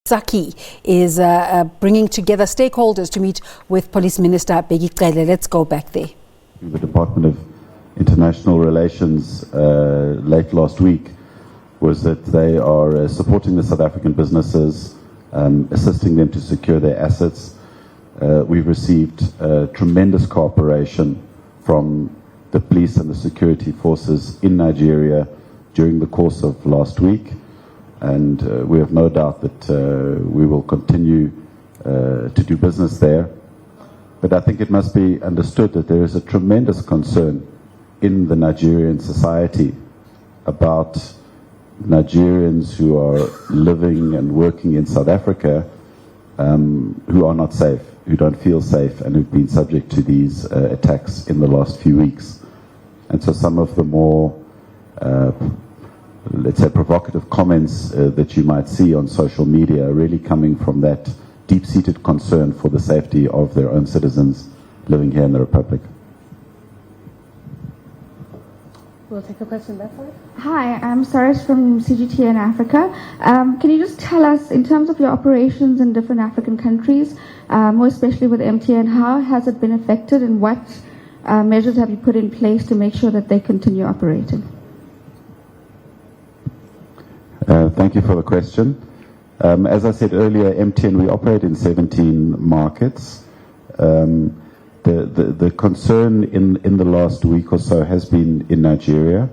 Saki is bringing together stakeholders to meet with Police Minister Bheki Cele. Let's go back there. The Department of International Relations late last week was that they are supporting the South African businesses, assisting them to secure their assets. We've received tremendous cooperation from the police and the security forces in Nigeria during the course of last week. And we have no doubt that we will continue to do business there. But I think it must be understood that there is a tremendous concern in the Nigerian society about Nigerians who are living and working in South Africa who are not safe, who don't feel safe, and who've been subject to these attacks in the last few weeks. And so some of the more let's say provocative comments that you might see on social media are really coming from that deep-seated concern for the safety of their own citizens living here in the Republic. We'll take a question that way. Hi, I'm Saris from CGT in Africa. Can you just tell us, in terms of your operations in different African countries, more especially with MTN, how has it been affected, and what measures have you put in place to make sure that they continue operating? Thank you for the question. As I said earlier, MTN, we operate in 17 markets. The concern in the last week or so has been in Nigeria,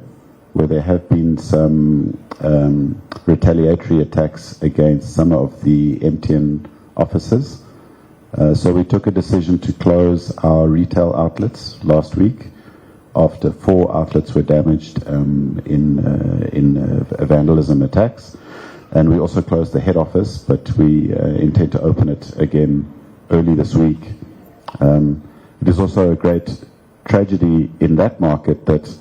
where there have been some retaliatory attacks against some of the MTN offices. So we took a decision to close our retail outlets last week after 4 outlets were damaged in vandalism attacks. And we also closed the head office, but we intend to open it again early this week. It is also a great tragedy in that market that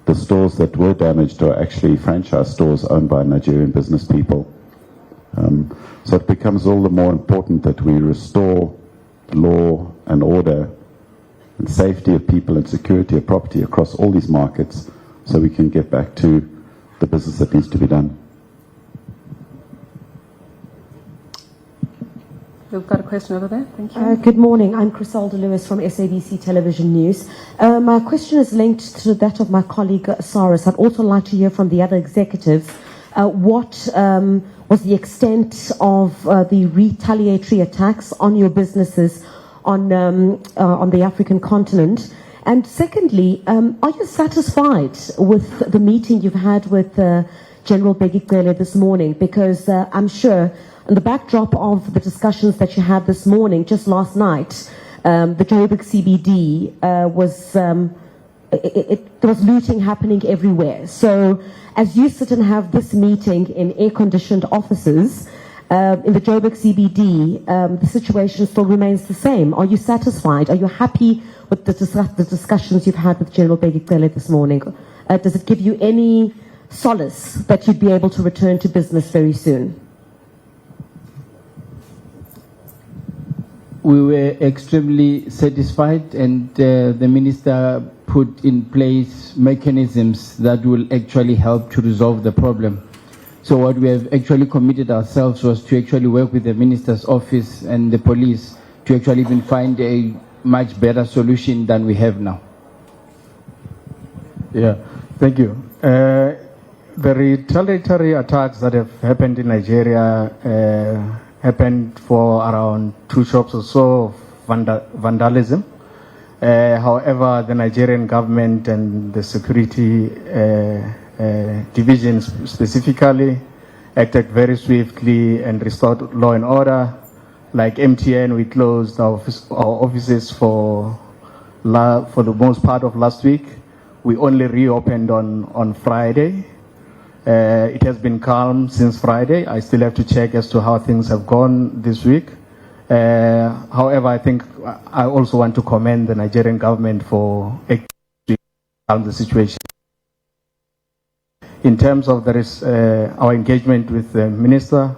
the stores that were damaged are actually franchise stores owned by Nigerian business people. So it becomes all the more important that we restore law and order and safety of people and security of property across all these markets so we can get back to the business that needs to be done. We've got a question over there. Thank you. Good morning. I'm Criselda Lewis from SABC Television News. My question is linked to that of my colleague Cyrus. I'd also like to hear from the other executives what was the extent of the retaliatory attacks on your businesses on the African continent. And secondly, are you satisfied with the meeting you've had with General Bheki Cele this morning? Because I'm sure, in the backdrop of the discussions that you had this morning, just last night, the Joburg CBD there was looting happening everywhere. So as you sit and have this meeting in air-conditioned offices, in the Joburg CBD, the situation still remains the same. Are you satisfied? Are you happy with the discussions you've had with General Bheki Cele this morning? Does it give you any solace that you'd be able to return to business very soon? We were extremely satisfied, and the minister put in place mechanisms that will actually help to resolve the problem. So what we have actually committed ourselves was to actually work with the minister's office and the police to actually even find a much better solution than we have now. Yeah, thank you. The retaliatory attacks that have happened in Nigeria happened for around 2 shops or so of vandalism. However, the Nigerian government and the security divisions specifically acted very swiftly and restored law and order. Like MTN, we closed our offices for the most part of last week. We only reopened on Friday. It has been calm since Friday. I still have to check as to how things have gone this week. However, I think I also want to commend the Nigerian government for acting to calm the situation. In terms of our engagement with the minister,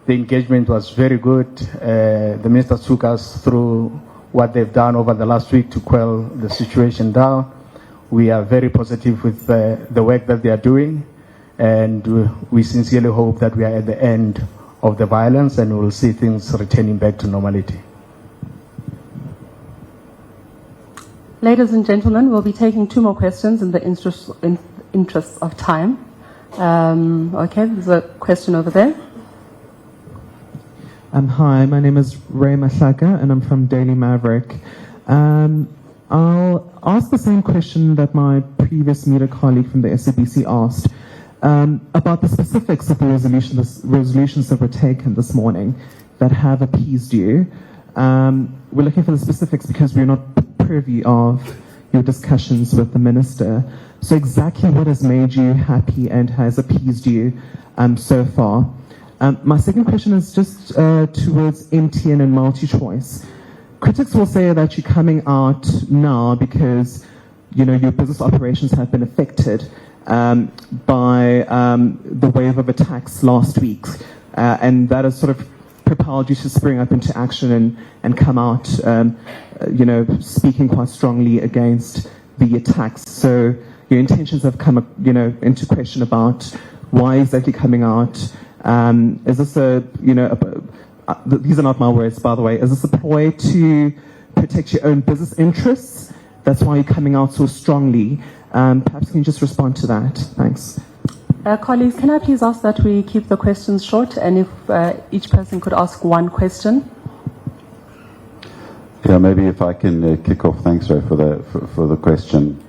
the engagement was very good. The minister took us through what they've done over the last week to quell the situation down. We are very positive with the work that they are doing, and we sincerely hope that we are at the end of the violence, and we'll see things returning back to normality. Ladies and gentlemen, we'll be taking 2 more questions in the interest of time. Okay, there's a question over there. Hi, my name is Ray Mahlaka, and I'm from Daily Maverick. I'll ask the same question that my previous media colleague from the SABC asked about the specifics of the resolutions that were taken this morning that have appeased you. We're looking for the specifics because we're not privy of your discussions with the minister. So exactly what has made you happy and has appeased you so far? My second question is just towards MTN and MultiChoice. Critics will say that you're coming out now because your business operations have been affected by the wave of attacks last week, and that has sort of propelled you to spring up into action and come out, speaking quite strongly against the attacks. So your intentions have come, into question about why exactly coming out. Is this these are not my words, by the way. Is this a ploy to protect your own business interests? That's why you're coming out so strongly. Perhaps can you just respond to that? Thanks. Colleagues, can I please ask that we keep the questions short, and if each person could ask 1 question? Yeah, maybe if I can kick off. Thanks, Ray, for the question.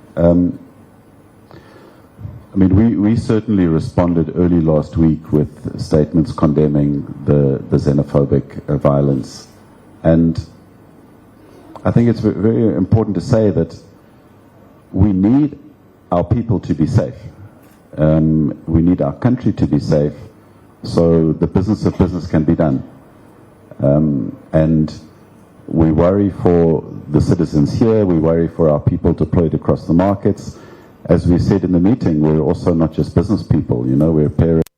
We certainly responded early last week with statements condemning the xenophobic violence. And I think it's very important to say that we need our people to be safe. We need our country to be safe so the business of business can be done. And we worry for the citizens here, we worry for our people deployed across the markets. As we said in the meeting, we're also not just business people, we're parents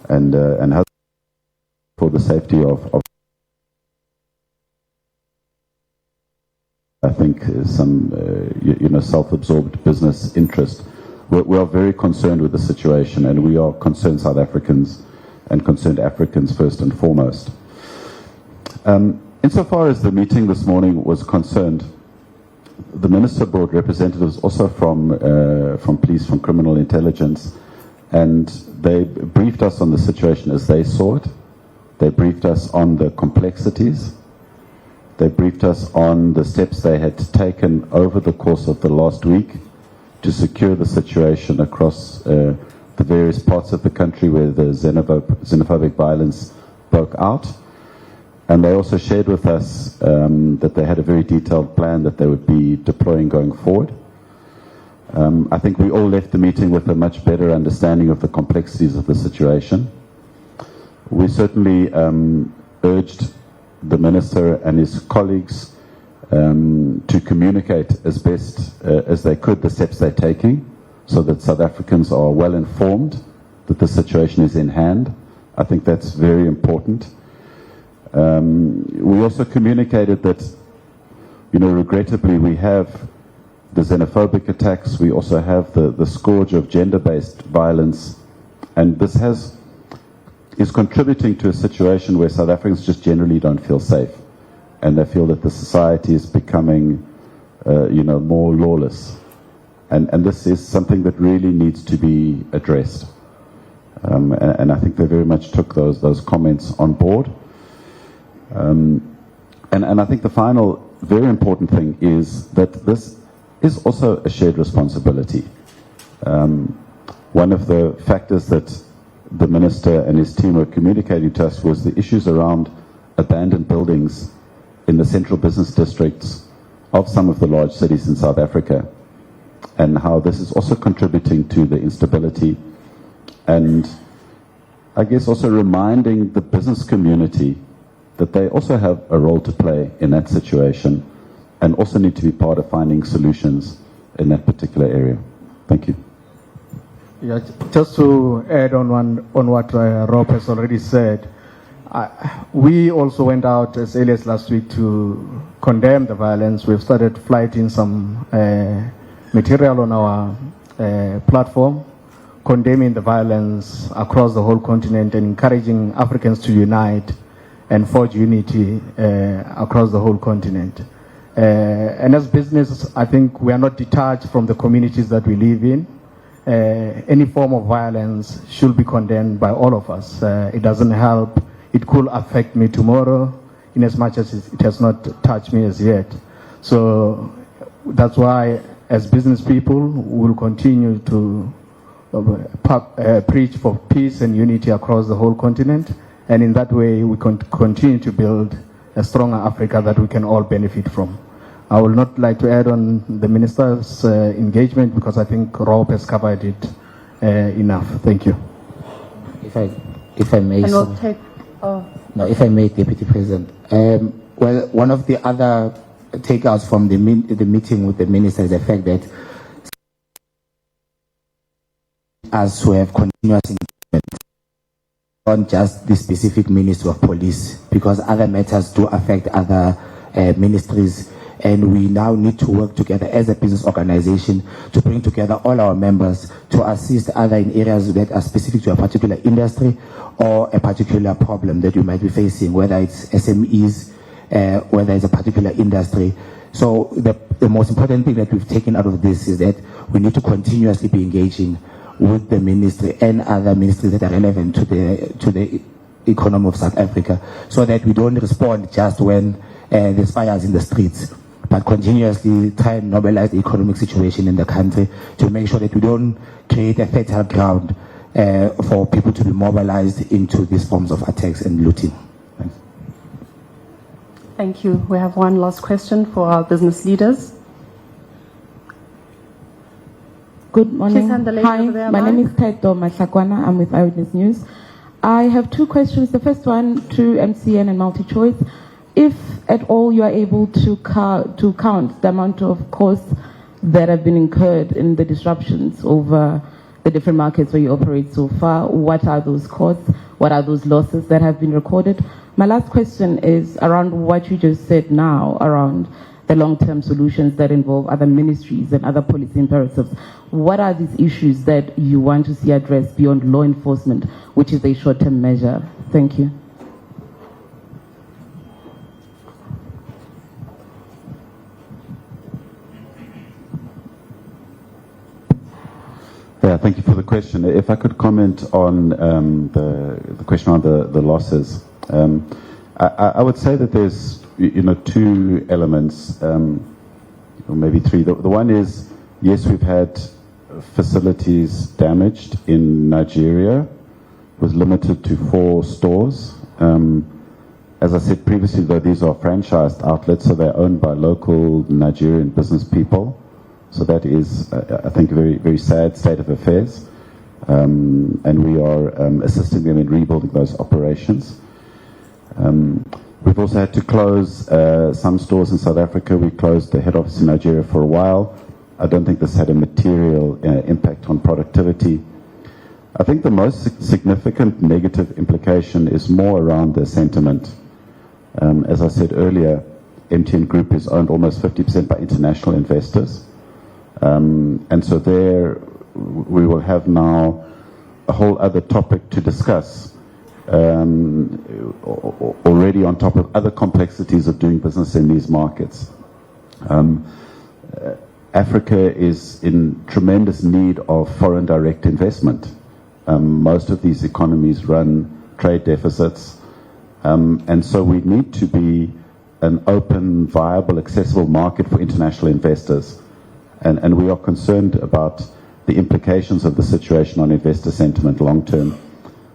and husbands for the safety of I think some self-absorbed business interest. We are very concerned with the situation, and we are concerned South Africans and concerned Africans first and foremost. Insofar as the meeting this morning was concerned, the Minister brought representatives also from police, from criminal intelligence, and they briefed us on the situation as they saw it. They briefed us on the complexities. They briefed us on the steps they had taken over the course of the last week to secure the situation across the various parts of the country where the xenophobic violence broke out. And they also shared with us that they had a very detailed plan that they would be deploying going forward. I think we all left the meeting with a much better understanding of the complexities of the situation. We certainly urged the Minister and his colleagues to communicate as best as they could the steps they're taking so that South Africans are well informed that the situation is in hand. I think that's very important. We also communicated that, regrettably we have the xenophobic attacks, we also have the scourge of gender-based violence, and this is contributing to a situation where South Africans just generally don't feel safe, and they feel that the society is becoming, more lawless, and this is something that really needs to be addressed. And I think they very much took those comments on board. And I think the final very important thing is that this is also a shared responsibility. One of the factors that the Minister and his team were communicating to us was the issues around abandoned buildings in the central business districts of some of the large cities in South Africa, and how this is also contributing to the instability, and I guess also reminding the business community that they also have a role to play in that situation and also need to be part of finding solutions in that particular area. Thank you. Yeah, just to add on what Rob has already said, we also went out as early as last week to condemn the violence. We've started flighting some material on our platform condemning the violence across the whole continent and encouraging Africans to unite and forge unity across the whole continent. And as business, I think we are not detached from the communities that we live in. Any form of violence should be condemned by all of us. It doesn't help. It could affect me tomorrow, in as much as it has not touched me as yet. So that's why, as business people, we will continue to preach for peace and unity across the whole continent. And in that way, we can continue to build a stronger Africa that we can all benefit from. I would not like to add on the Minister's engagement, because I think Rob has covered it enough. Thank you. If I may, And we'll take, no, if I may, Deputy President. Well, one of the other takeouts from the meeting with the Minister is the fact that us who have continuous engagement on just the specific Ministry of Police, because other matters do affect other ministries. And we now need to work together as a business organization to bring together all our members to assist either in areas that are specific to a particular industry or a particular problem that you might be facing, whether it's SMEs, whether it's a particular industry. So the most important thing that we've taken out of this is that we need to continuously be engaging with the ministry and other ministries that are relevant to the economy of South Africa, so that we don't respond just when there's fires in the streets, but continuously try and normalize the economic situation in the country to make sure that we don't create a fertile ground for people to be mobilized into these forms of attacks and looting. Thanks. thank you. We have one last question for our business leaders. Good morning. Please hand the lady Hi, over there, my Mike. name is Pedro Mashakwana. I'm with Eyewitness News. I have two questions. The first one to MCN and Multichoice. If at all you are able to count the amount of costs that have been incurred in the disruptions over the different markets where you operate so far, what are those costs? What are those losses that have been recorded? My last question is around what you just said now around the long-term solutions that involve other ministries and other policy imperatives. What are these issues that you want to see addressed beyond law enforcement, which is a short-term measure? Thank you. Yeah, thank you for the question. If I could comment on the question on the losses, I would say that there's two elements, or maybe three. The one is, yes, we've had facilities damaged in Nigeria, was limited to 4 stores. As I said previously, though, these are franchised outlets, so they're owned by local Nigerian business people. So that is, I think, a very, very sad state of affairs. And we are assisting them in rebuilding those operations. We've also had to close some stores in South Africa. We closed the head office in Nigeria for a while. I don't think this had a material impact on productivity. I think the most significant negative implication is more around the sentiment. As I said earlier, MTN Group is owned almost 50% by international investors. And so there we will have now a whole other topic to discuss, already on top of other complexities of doing business in these markets. Africa is in tremendous need of foreign direct investment. Most of these economies run trade deficits, and so we need to be an open, viable, accessible market for international investors. And we are concerned about the implications of the situation on investor sentiment long term,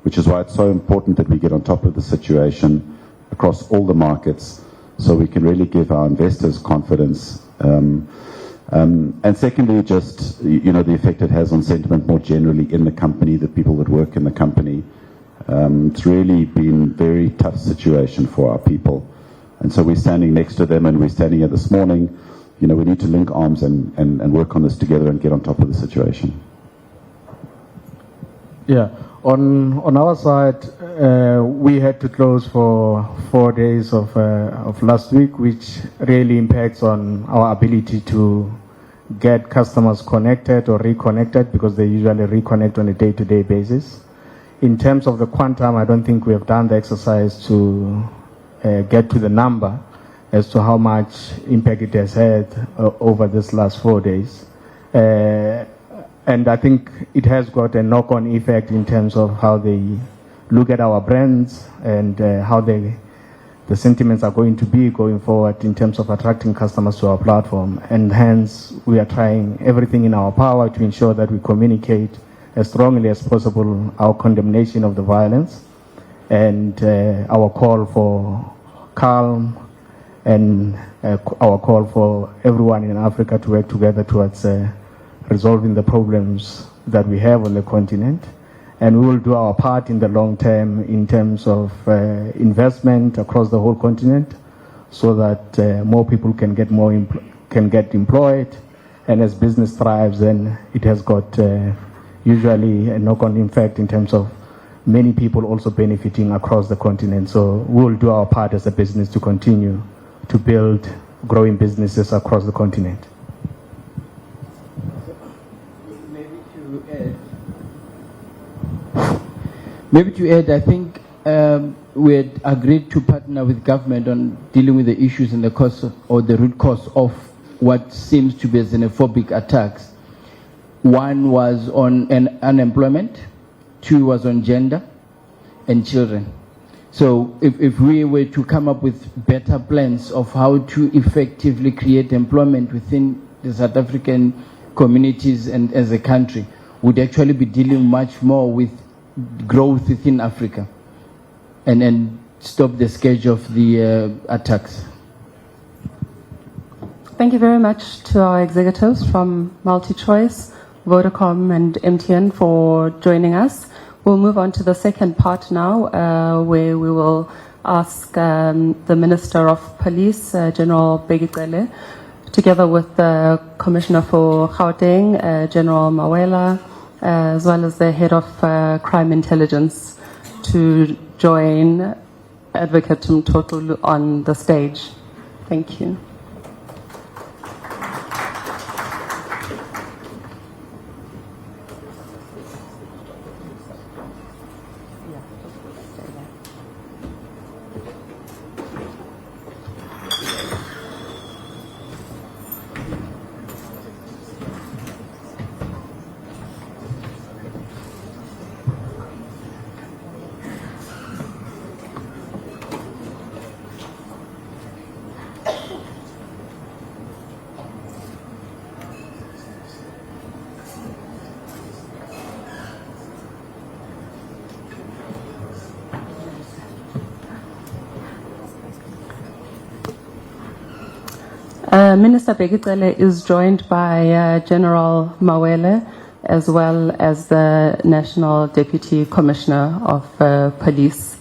which is why it's so important that we get on top of the situation across all the markets so we can really give our investors confidence. And secondly, just, the effect it has on sentiment more generally in the company, the people that work in the company. It's really been a very tough situation for our people. And so we're standing next to them, and we're standing here this morning. We need to link arms and work on this together and get on top of the situation. Yeah, on our side, we had to close for 4 days of last week, which really impacts on our ability to get customers connected or reconnected, because they usually reconnect on a day-to-day basis. In terms of the quantum, I don't think we have done the exercise to get to the number as to how much impact it has had over this last 4 days. And I think it has got a knock-on effect in terms of how they look at our brands and how the sentiments are going to be going forward in terms of attracting customers to our platform. And hence, we are trying everything in our power to ensure that we communicate as strongly as possible our condemnation of the violence and our call for calm and our call for everyone in Africa to work together towards resolving the problems that we have on the continent. And we will do our part in the long term in terms of investment across the whole continent, so that more people can get employed, and as business thrives, then it has got usually a knock-on effect in terms of many people also benefiting across the continent. So we will do our part as a business to continue to build growing businesses across the continent. Maybe to add, I think we had agreed to partner with government on dealing with the issues and the cause or the root cause of what seems to be xenophobic attacks. One was on unemployment, two was on gender and children. So if we were to come up with better plans of how to effectively create employment within the South African communities and as a country, we'd actually be dealing much more with growth within Africa and stop the scourge of the attacks. Thank you very much to our executives from Multichoice, Vodacom and MTN for joining us. We'll move on to the second part now, where we will ask the Minister of Police, General Begigele, together with the Commissioner for Gauteng, General Mawela, as well as the Head of Crime Intelligence, to join Advocate Mtoto on the stage. Thank you. Minister Begigele is joined by General Mawele, as well as the National Deputy Commissioner of Police.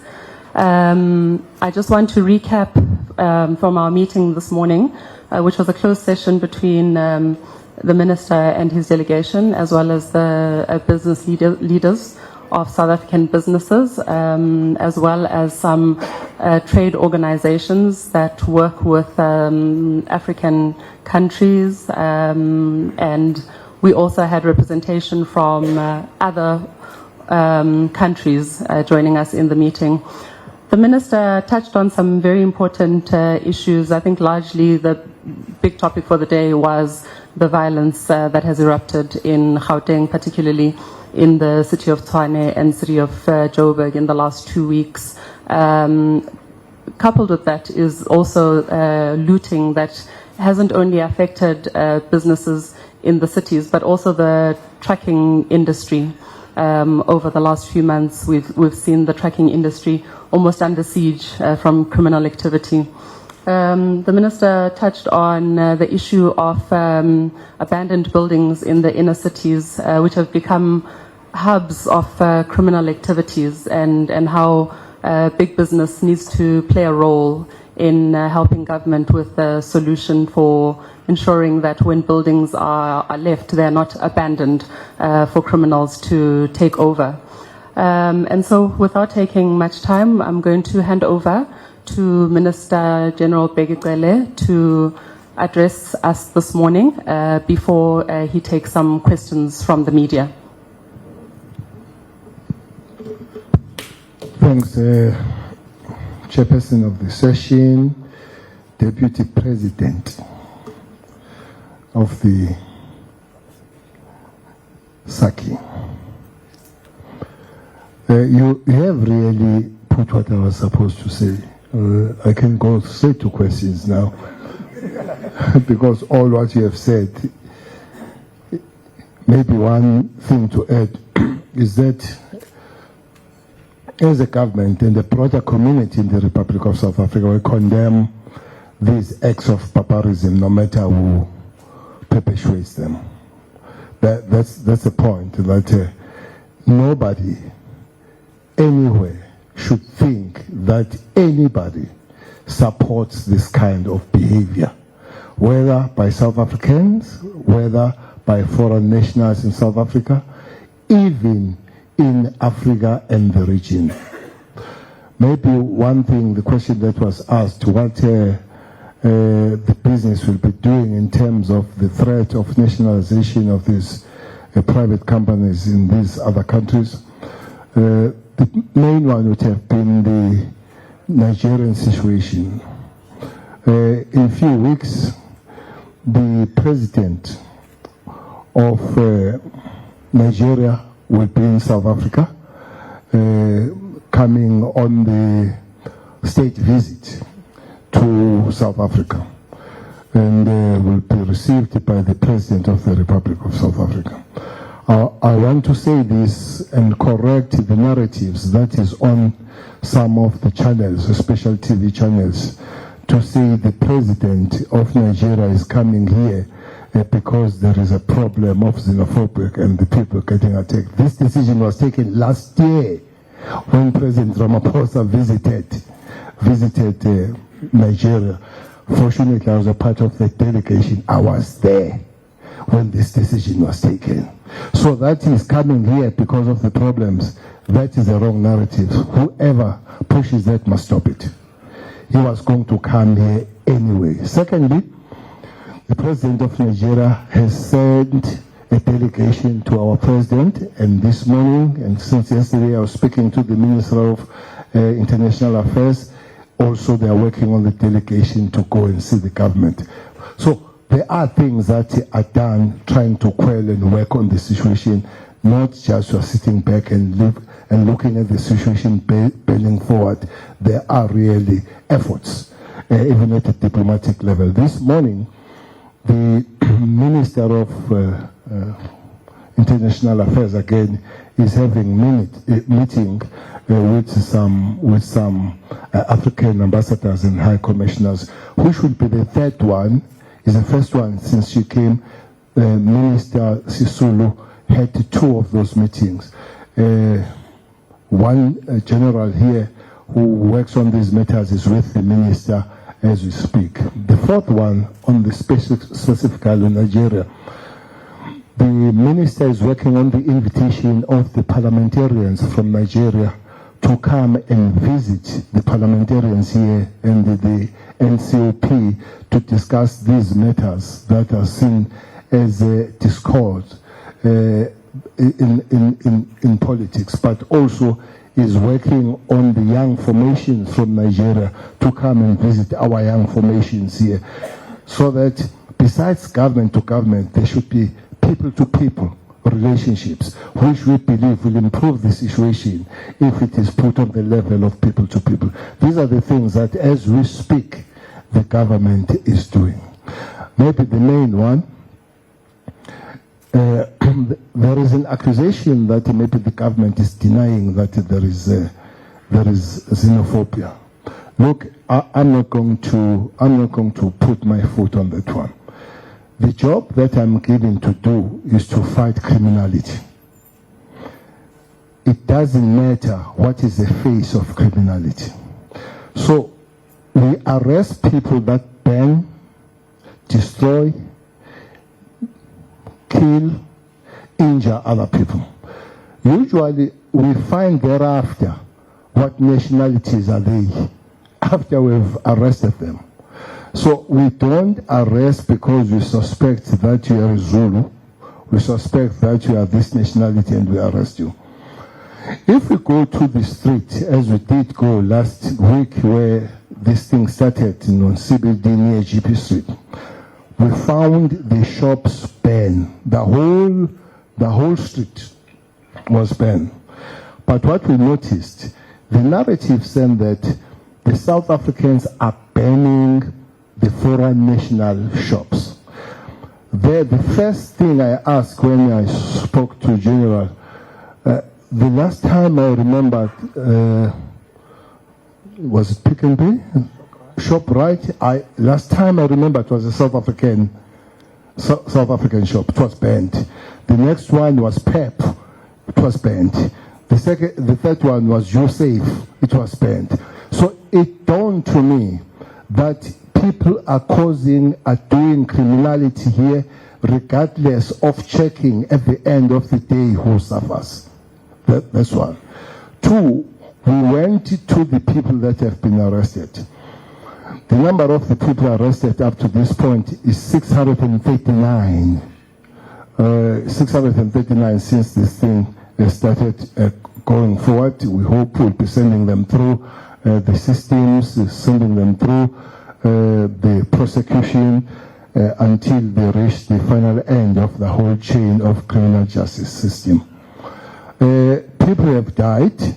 I just want to recap from our meeting this morning, which was a closed session between the Minister and his delegation, as well as the business leaders of South African businesses, as well as some trade organizations that work with African countries, and we also had representation from other countries joining us in the meeting. The Minister touched on some very important issues. I think largely the big topic for the day was the violence that has erupted in Gauteng, particularly in the city of Tshwane and city of Joburg in the last 2 weeks. Coupled with that is also looting that hasn't only affected businesses in the cities, but also the trucking industry. Over the last few months, we've seen the trucking industry almost under siege from criminal activity. The Minister touched on the issue of abandoned buildings in the inner cities, which have become hubs of criminal activities, and how big business needs to play a role in helping government with the solution for ensuring that when buildings are left, they're not abandoned for criminals to take over. And so without taking much time, I'm going to hand over to Minister General Begigele to address us this morning before he takes some questions from the media. Thanks, Chairperson of the session, Deputy President of the Saki. You have really put what I was supposed to say. I can go straight to questions now because all what you have said. Maybe one thing to add is that as a government and the broader community in the Republic of South Africa, we condemn these acts of barbarism, no matter who perpetuates them. That's the point, that nobody anywhere should think that anybody supports this kind of behavior, whether by South Africans, whether by foreign nationals in South Africa, even in Africa and the region. Maybe one thing, the question that was asked, what the business will be doing in terms of the threat of nationalization of these private companies in these other countries. The main one would have been the Nigerian situation. In a few weeks, the president of Nigeria will be in South Africa, coming on the state visit to South Africa, and will be received by the President of the Republic of South Africa. I want to say this and correct the narratives that is on some of the channels, especially TV channels, to say the President of Nigeria is coming here because there is a problem of xenophobic and the people getting attacked. This decision was taken last year when President Ramaphosa visited Nigeria. Fortunately, I was a part of the delegation. I was there when this decision was taken. So that is coming here because of the problems. That is the wrong narrative. Whoever pushes that must stop it. He was going to come here anyway. Secondly, the President of Nigeria has sent a delegation to our President, and this morning, and since yesterday, I was speaking to the Minister of International Affairs. Also, they are working on the delegation to go and see the government. So there are things that are done trying to quell and work on the situation, not just sitting back and looking at the situation bending forward. There are really efforts, even at a diplomatic level. This morning, the Minister of International Affairs again is having meeting with some African ambassadors and high commissioners, which will be the third one. Is the first one since she came. Minister Sisulu had two of those meetings. One general here who works on these matters is with the minister as we speak. The fourth one on the specifically Nigeria. The minister is working on the invitation of the parliamentarians from Nigeria to come and visit the parliamentarians here and the NCOP to discuss these matters that are seen as a discord in politics, but also is working on the young formations from Nigeria to come and visit our young formations here, so that besides government to government, there should be people to people relationships, which we believe will improve the situation if it is put on the level of people to people. These are the things that, as we speak, the government is doing. Maybe the main one, there is an accusation that maybe the government is denying that there is xenophobia. Look, I'm not going to put my foot on that one. The job that I'm given to do is to fight criminality. It doesn't matter what is the face of criminality. So we arrest people that burn, destroy, kill, injure other people. Usually we find thereafter what nationalities are they after we've arrested them. So we don't arrest because we suspect that you are a Zulu. We suspect that you are this nationality and we arrest you. If we go to the street, as we did go last week where this thing started on CBD near GP Street, we found the shops banned. The whole street was banned. But what we noticed, the narrative said that the South Africans are banning the foreign national shops. The first thing I asked when I spoke to General, the last time I remember, was it Pick and Pay? Shoprite? Last time I remember it was a South African shop. It was banned. The next one was Pep. It was banned. The third one was Joseph. It was banned. So it dawned to me that people are doing criminality here regardless of checking at the end of the day who suffers. That's one. Two, we went to the people that have been arrested. The number of the people arrested up to this point is 639. 639 since this thing started going forward. We hope we'll be sending them through the systems, sending them through the prosecution until they reach the final end of the whole chain of criminal justice system. People have died.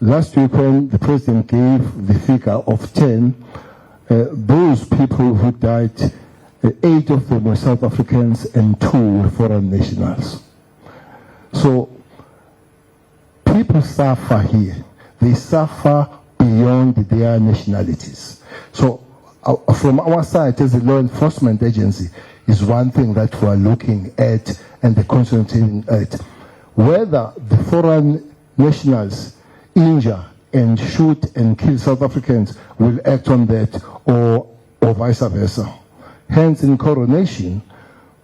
Last week when the president gave the figure of 10, those people who died, 8 of them were South Africans and 2 were foreign nationals. So people suffer here. They suffer beyond their nationalities. So from our side as a law enforcement agency is one thing that we are looking at and concentrating at. Whether the foreign nationals injure and shoot and kill South Africans will act on that or vice versa. Hence in coronation,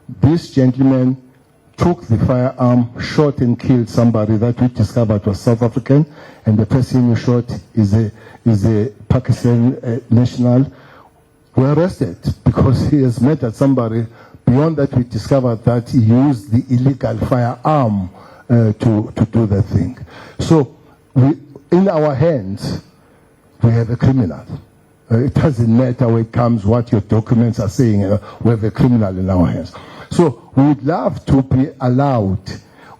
this gentleman took the firearm, shot and killed somebody that we discovered was South African, and the person who shot is a Pakistan national. We arrested because he has murdered somebody. Beyond that, we discovered that he used the illegal firearm to do that thing. So in our hands, we have a criminal. It doesn't matter where it comes, what your documents are saying, we have a criminal in our hands. So we would love to be allowed,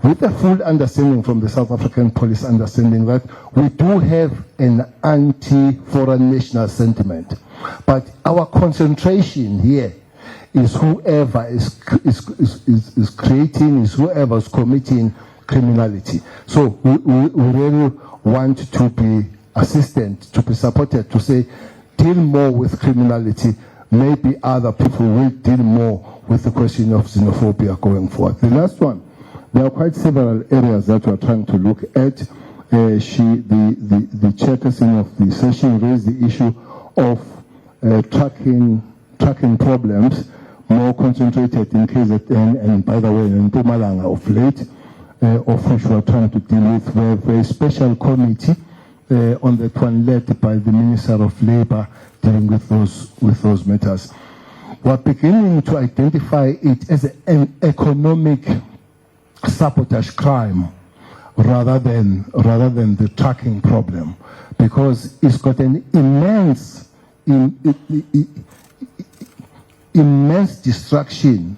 with a full understanding from the South African police understanding that we do have an anti-foreign national sentiment. But our concentration here is whoever is creating, is whoever is committing criminality. So we really want to be assistant, to be supported, to say, deal more with criminality. Maybe other people will deal more with the question of xenophobia going forward. The last one, there are quite several areas that we're trying to look at. The chairperson of the session raised the issue of tracking problems, more concentrated in KZN and by the way in Mpumalanga of late, of which we're trying to deal with. We have a special committee on that one led by the Minister of Labour dealing with those matters. We're beginning to identify it as an economic sabotage crime rather than the tracking problem, because it's got an immense destruction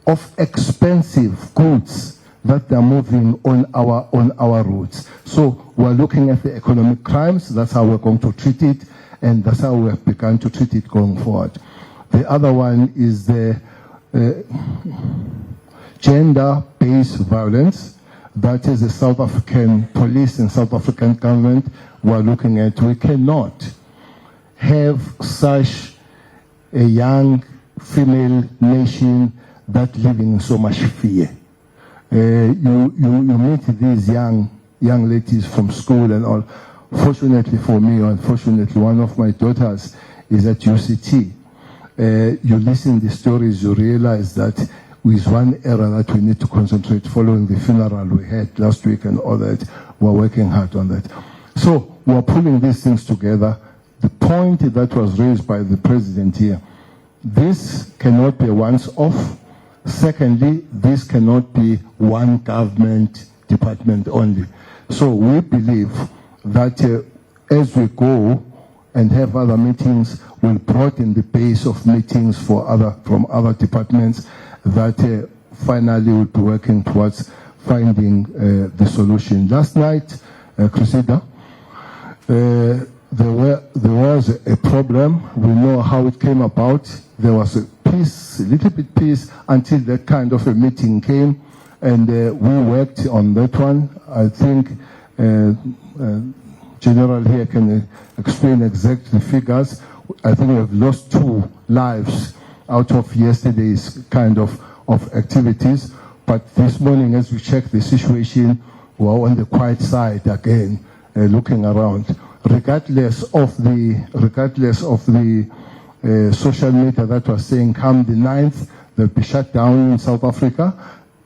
of expensive goods that they're moving on our roads. So we're looking at the economic crimes. That's how we're going to treat it, and that's how we have begun to treat it going forward. The other one is the gender-based violence. That is the South African police and South African government we're looking at. We cannot have such a young female nation that living in so much fear. You meet these young ladies from school and all. Fortunately for me, or unfortunately, one of my daughters is at UCT. You listen to the stories, you realize that is one area that we need to concentrate following the funeral we had last week and all that. We're working hard on that. So we're pulling these things together. The point that was raised by the president here, this cannot be a once-off. Secondly, this cannot be one government department only. So we believe that as we go and have other meetings, we'll broaden the base of meetings from other departments that finally will be working towards finding the solution. Last night, Cressida, there was a problem. We know how it came about. There was a little bit peace until that kind of a meeting came, and we worked on that one. I think General here can explain exactly figures. I think we have lost 2 lives out of yesterday's kind of activities. But this morning, as we check the situation, we are on the quiet side again, looking around. Regardless of the social media that was saying come the 9th, they'll be shut down in South Africa.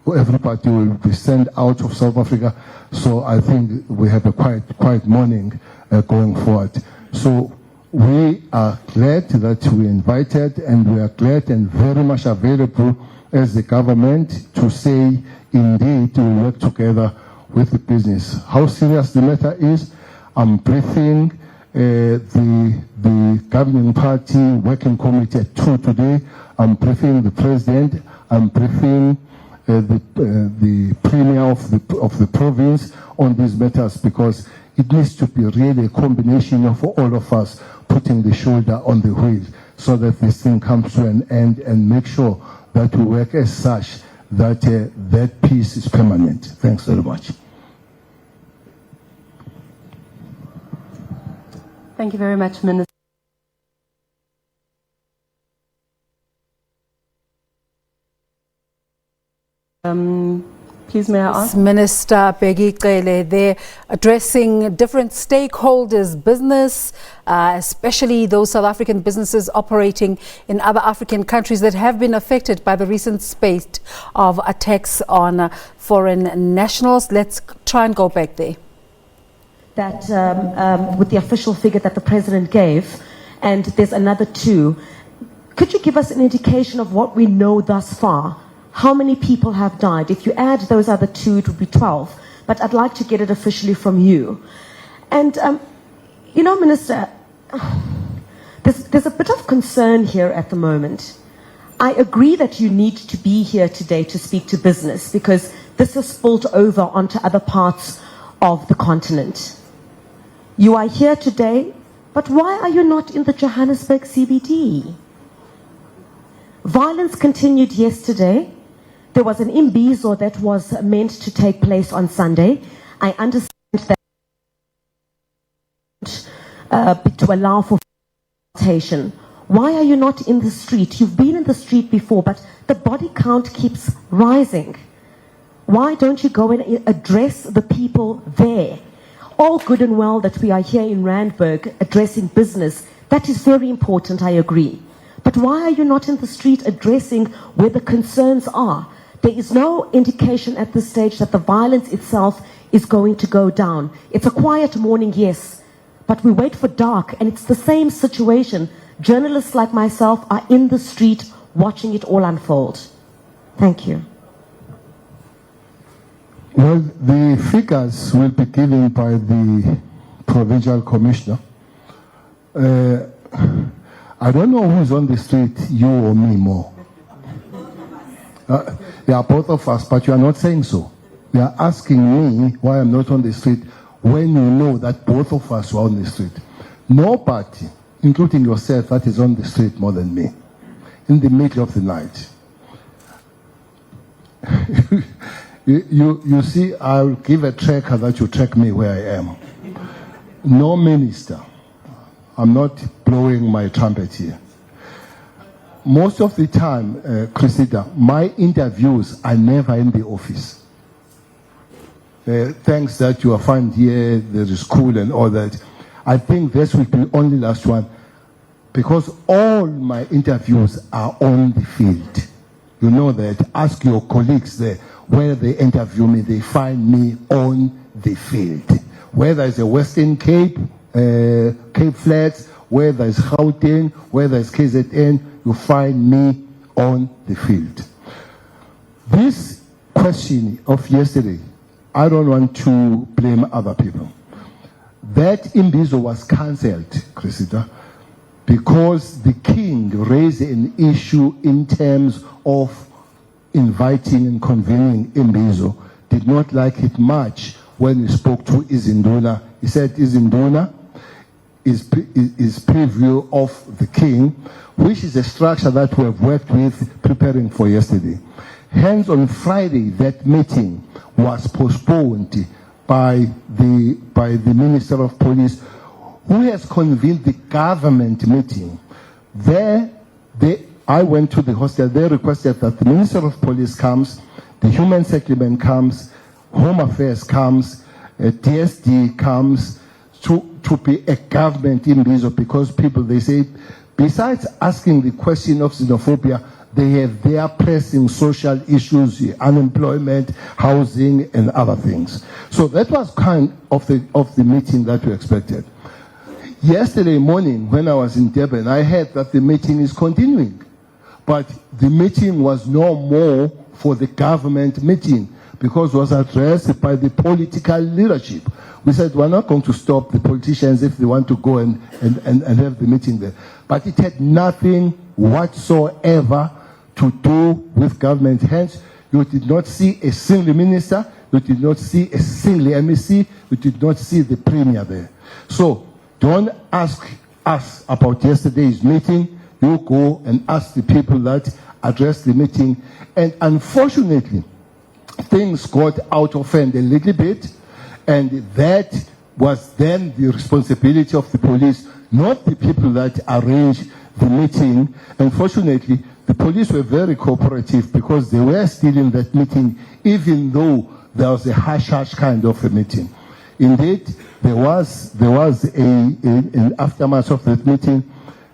Everybody will be sent out of South Africa. So I think we have a quiet morning going forward. So we are glad that we invited, and we are glad and very much available as the government to say, indeed, we work together with the business. How serious the matter is, I'm briefing the governing party working committee at 2 today. I'm briefing the president. I'm briefing the premier of the province on these matters, because it needs to be really a combination of all of us putting the shoulder on the wheel so that this thing comes to an end, and make sure that we work as such that that peace is permanent. Thanks very much. Thank you very much, Minister. Please, may I ask? Minister Bheki Cele, they're addressing different stakeholders, business, especially those South African businesses operating in other African countries that have been affected by the recent spate of attacks on foreign nationals. Let's try and go back there. That with the official figure that the president gave, and there's another 2. Could you give us an indication of what we know thus far? How many people have died? If you add those other 2, it would be 12. But I'd like to get it officially from you. And, you know, Minister, there's a bit of concern here at the moment. I agree that you need to be here today to speak to business, because this has spilled over onto other parts of the continent. You are here today, but why are you not in the Johannesburg CBD? Violence continued yesterday. There was an imbizo that was meant to take place on Sunday. I understand that to allow for facilitation. Why are you not in the street? You've been in the street before, but the body count keeps rising. Why don't you go and address the people there? All good and well that we are here in Randburg addressing business. That is very important, I agree. But why are you not in the street addressing where the concerns are? There is no indication at this stage that the violence itself is going to go down. It's a quiet morning, yes, but we wait for dark, and it's the same situation. Journalists like myself are in the street watching it all unfold. Thank you. Well, the figures will be given by the provincial commissioner. I don't know who's on the street, you or me more. Yeah, both of us, but you are not saying so. You are asking me why I'm not on the street when you know that both of us were on the street. Nobody, including yourself, that is on the street more than me, in the middle of the night. You see, I'll give a tracker that you track me where I am. No minister. I'm not blowing my trumpet here. Most of the time, Cressida, my interviews are never in the office. Thanks that you are found here, there is school and all that. I think this will be only last one, because all my interviews are on the field. You know that. Ask your colleagues there, where they interview me, they find me on the field. Whether it's a Western Cape, Cape Flats, where there's Gauteng, where there's KZN, you find me on the field. This question of yesterday, I don't want to blame other people. That Imbizo was cancelled, Cressida, because the king raised an issue in terms of inviting and convening Imbizo. Did not like it much when he spoke to Izinduna. He said Izinduna is preview of the king, which is a structure that we have worked with preparing for yesterday. Hence, on Friday, that meeting was postponed by the Minister of Police, who has convened the government meeting. I went to the hostel. They requested that the Minister of Police comes, the Human Settlement comes, Home Affairs comes, DSD comes, to be a government in Imbizo, because people, they say, besides asking the question of xenophobia, they have their pressing social issues, unemployment, housing, and other things. So that was kind of the meeting that we expected. Yesterday morning, when I was in Durban, I heard that the meeting is continuing. But the meeting was no more for the government meeting, because it was addressed by the political leadership. We said we're not going to stop the politicians if they want to go and have the meeting there. But it had nothing whatsoever to do with government. Hence, you did not see a single minister, you did not see a single MEC, you did not see the premier there. So don't ask us about yesterday's meeting. You go and ask the people that addressed the meeting. And unfortunately, things got out of hand a little bit, and that was then the responsibility of the police, not the people that arranged the meeting. Unfortunately, the police were very cooperative, because they were still in that meeting, even though there was a hush-hush kind of a meeting. Indeed, there was an aftermath of that meeting.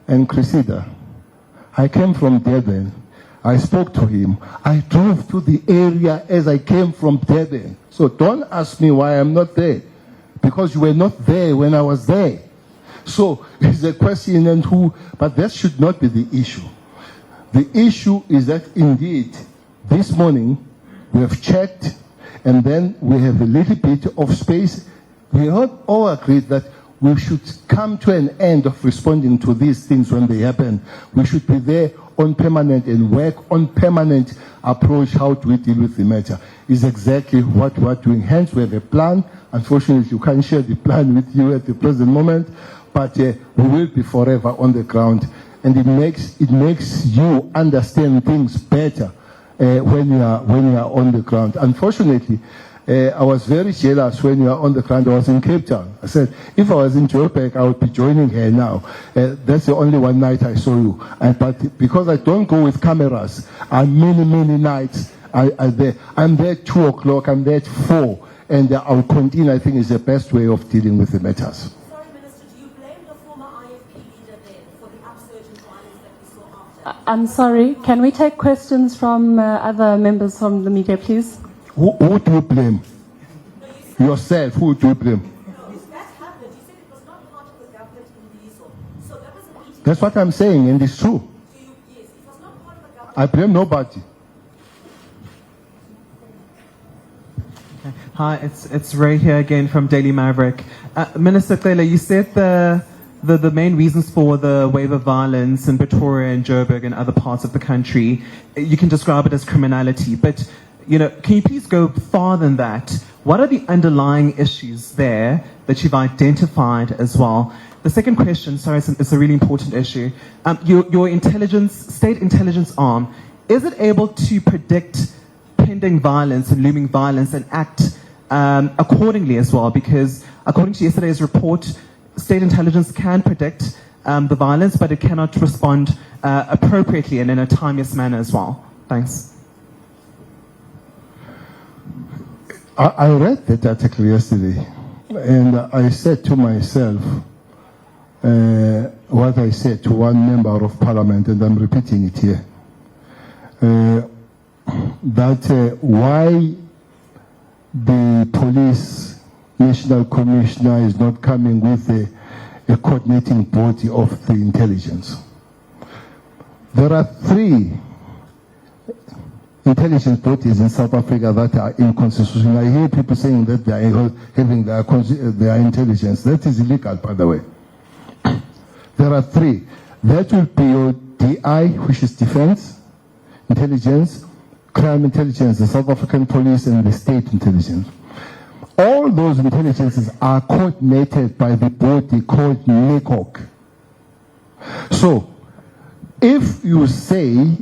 And Cressida, I came from Durban. I spoke to him. I drove to the area as I came from Durban. So don't ask me why I'm not there, because you were not there when I was there. So it's a question and who, but that should not be the issue. The issue is that indeed, this morning, we have checked, and then we have a little bit of space. We all agreed that we should come to an end of responding to these things when they happen. We should be there on permanent and work on permanent approach. How do we deal with the matter is exactly what we're doing. Hence, we have a plan. Unfortunately, you can't share the plan with you at the present moment, but we will be forever on the ground. And it makes you understand things better when you are on the ground. Unfortunately, I was very jealous when you are on the ground. I was in Cape Town. I said, if I was in Joburg, I would be joining her now. That's the only one night I saw you. But because I don't go with cameras, many nights I'm there 2 o'clock, I'm there at 4, and I'll continue. I think is the best way of dealing with the matters. Sorry, Minister, do you blame the former IFP leader then for the upsurge in violence that we saw after? I'm sorry, can we take questions from other members from the media, please? Who do you blame? Yourself. Who do you blame? No, that happened. You said it was not part of the government in Imbizo. So that was a meeting. That's what I'm saying, and it's true. Yes, it was not part of the government. I blame nobody. Hi, it's Ray here again from Daily Maverick. Minister Clela, you said the main reasons for the wave of violence in Pretoria and Joburg and other parts of the country, you can describe it as criminality, but can you please go far than that? What are the underlying issues there that you've identified as well? The second question, sorry, it's a really important issue. Your state intelligence arm, is it able to predict pending violence and looming violence and act accordingly as well? Because according to yesterday's report, state intelligence can predict the violence, but it cannot respond appropriately and in a timeous manner as well. Thanks. I read that article yesterday, and I said to myself what I said to one member of parliament, and I'm repeating it here, that why the police national commissioner is not coming with a coordinating body of the intelligence. There are 3 intelligence bodies in South Africa that are inconstitutional. I hear people saying that they are having their intelligence. That is illegal, by the way. There are 3. That will be your DI, which is Defense Intelligence, Crime Intelligence, the South African Police, and the State Intelligence. All those intelligences are coordinated by the body called NICOC. So, if you say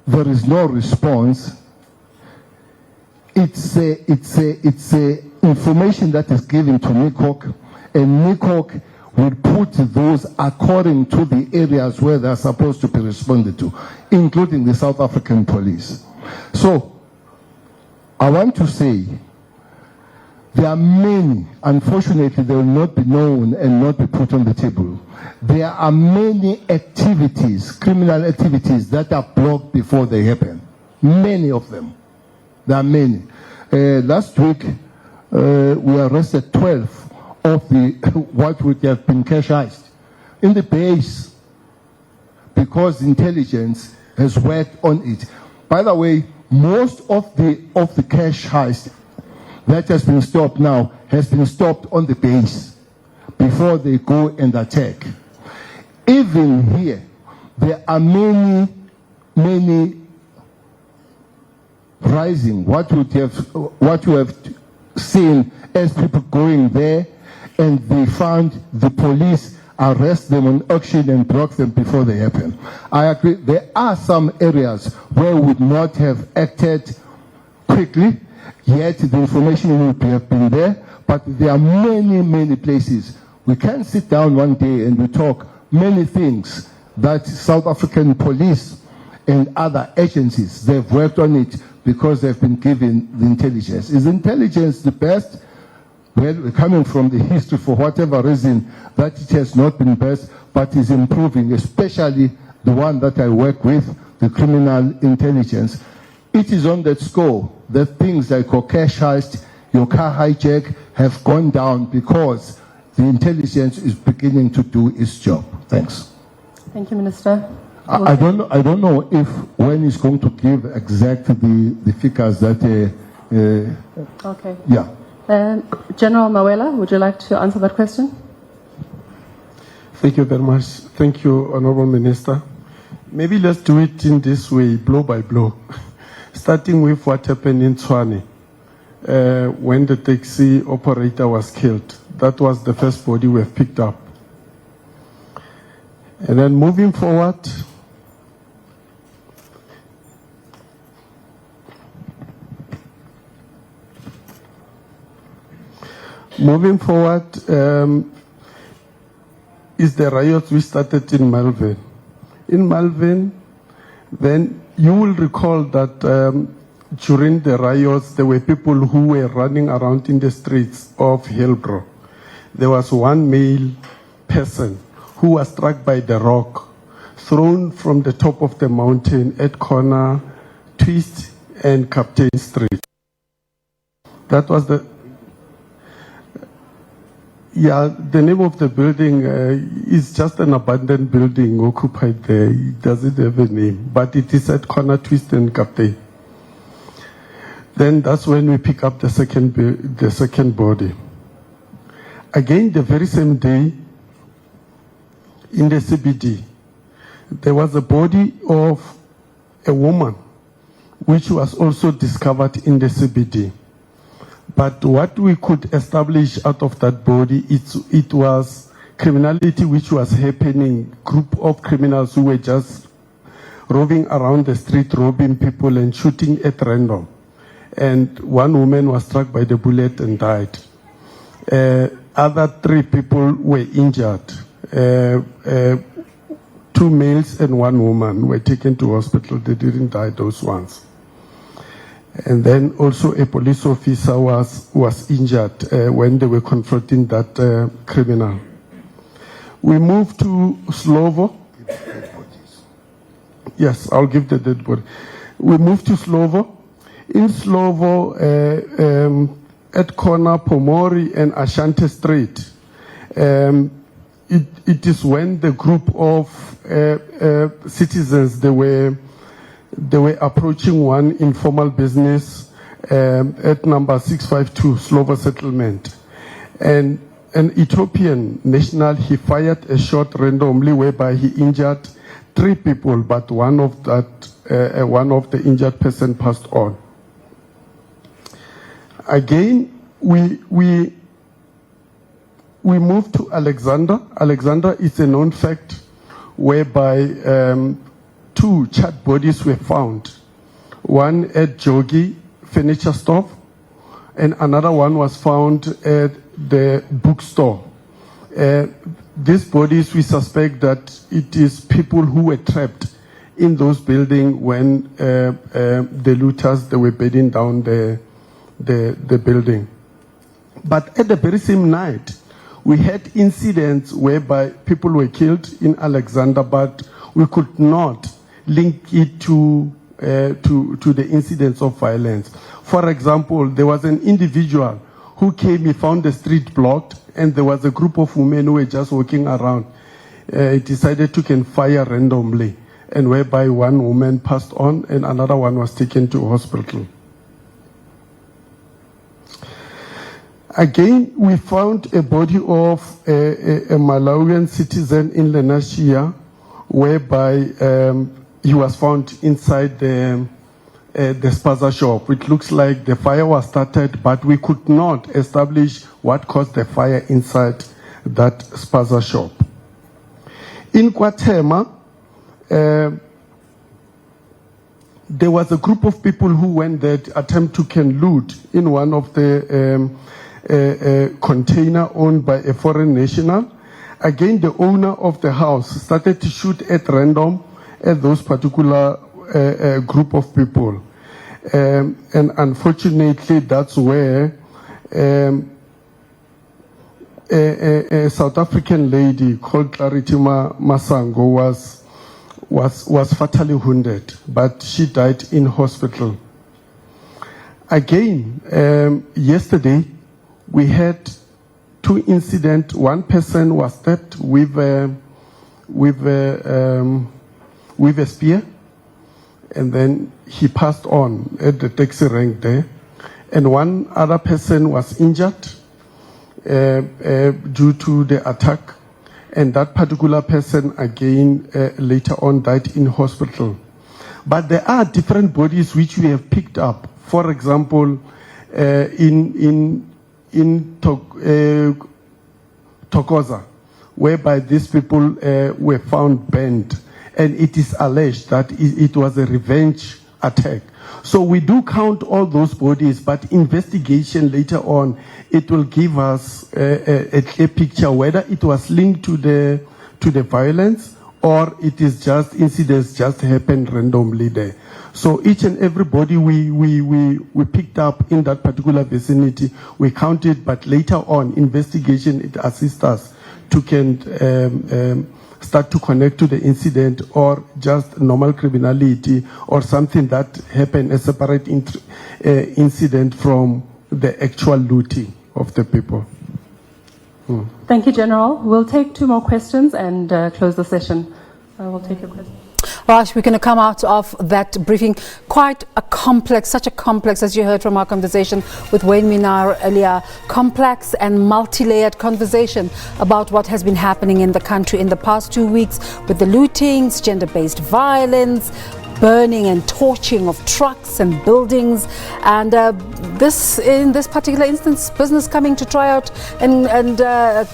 there is no response, it's a information that is given to NICOC, and NICOC will put those according to the areas where they're supposed to be responded to, including the South African police. So, I want to say, there are many, unfortunately they will not be known and not be put on the table. There are many activities, criminal activities that are blocked before they happen. Many of them. There are many. Last week, we arrested 12 of the what would have been cash heist in the base because intelligence has worked on it. By the way, most of the cash heist that has been stopped now has been stopped on the base before they go and attack. Even here, there are many rising. What you have seen as people going there, and they found the police arrest them on auction and block them before they happen. I agree. There are some areas where we would not have acted quickly. Yet the information would have been there, but there are many places. We can sit down one day and we talk many things that South African police and other agencies, they've worked on it because they've been given the intelligence. Is intelligence the best? Well, we're coming from the history for whatever reason that it has not been best, but is improving, especially the one that I work with, the criminal intelligence. It is on that score that things like your cash heist, your car hijack have gone down because the intelligence is beginning to do its job. Thanks. Thank you, Minister. I don't know if when he's going to give exactly the figures that. Okay. Yeah. General Mawela, would you like to answer that question? Thank you very much. Thank you, Honorable Minister. Maybe let's do it in this way, blow by blow. Starting with what happened in Tshwane, when the taxi operator was killed. That was the first body we have picked up. And then moving forward, is the riots we started in Malvern. In Malvern, then you will recall that during the riots, there were people who were running around in the streets of Hillbrow. There was one male person who was struck by the rock, thrown from the top of the mountain at corner Twist and Captain Street. That was the name of the building is just an abandoned building occupied there. It doesn't have a name, but it is at corner Twist and Captain. Then that's when we pick up the second body. Again, the very same day, in the CBD, there was a body of a woman, which was also discovered in the CBD. But what we could establish out of that body, it was criminality which was happening, group of criminals who were just roving around the street, robbing people and shooting at random. And one woman was struck by the bullet and died. Other 3 people were injured. 2 males and 1 woman were taken to hospital. They didn't die, those ones. And then also a police officer was injured when they were confronting that criminal. We moved to Slovo. Yes, I'll give the dead body. We moved to Slovo. In Slovo, at corner Pomori and Ashanti Street, It is when the group of citizens, they were approaching one informal business at number 652 Slovo Settlement, and an Ethiopian national, he fired a shot randomly whereby he injured 3 people, but one of the injured person passed on. Again, we moved to Alexander. Alexander is a known fact whereby 2 charred bodies were found. One at Jogi Furniture Store, and another one was found at the bookstore. These bodies, we suspect that it is people who were trapped in those buildings when the looters, they were bedding down the building. But at the very same night, we had incidents whereby people were killed in Alexander, but we could not link it to the incidents of violence. For example, there was an individual who came, he found the street blocked, and there was a group of women who were just walking around. He decided to fire randomly, and whereby one woman passed on and another one was taken to hospital. Again, we found a body of a Malawian citizen in Lenasia, whereby he was found inside the spaza shop. It looks like the fire was started, but we could not establish what caused the fire inside that spaza shop. In Kwatema, there was a group of people who went there to attempt to loot in one of the container owned by a foreign national. Again, the owner of the house started to shoot at random at those particular group of people. And unfortunately, that's where a South African lady called Clarity Masango was fatally wounded, but she died in hospital. Again, yesterday, we had 2 incidents. One person was stabbed with a spear, and then he passed on at the taxi rank there. And one other person was injured due to the attack, and that particular person again later on died in hospital. But there are different bodies which we have picked up. For example, in Tokoza, whereby these people were found burned, and it is alleged that it was a revenge attack. So we do count all those bodies, but investigation later on, it will give us a clear picture whether it was linked to the violence or it is just incidents just happened randomly there. So each and every body we picked up in that particular vicinity, we counted, but later on, investigation, it assists us to start to connect to the incident or just normal criminality or something that happened, a separate incident from the actual looting of the people. Thank you, General. We'll take 2 more questions and close the session. We'll take your question. Raj, we're going to come out of that briefing. Quite a complex, such a complex, as you heard from our conversation with Wayne Minar earlier, complex and multi-layered conversation about what has been happening in the country in the past 2 weeks with the lootings, gender-based violence, burning and torching of trucks and buildings, and in this particular instance, business coming to try out and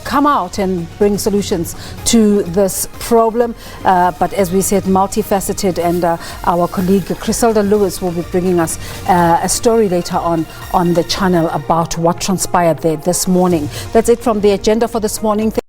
come out and bring solutions to this problem. But as we said, multifaceted, and our colleague Griselda Lewis will be bringing us a story later on the channel about what transpired there this morning. That's it from the agenda for this morning.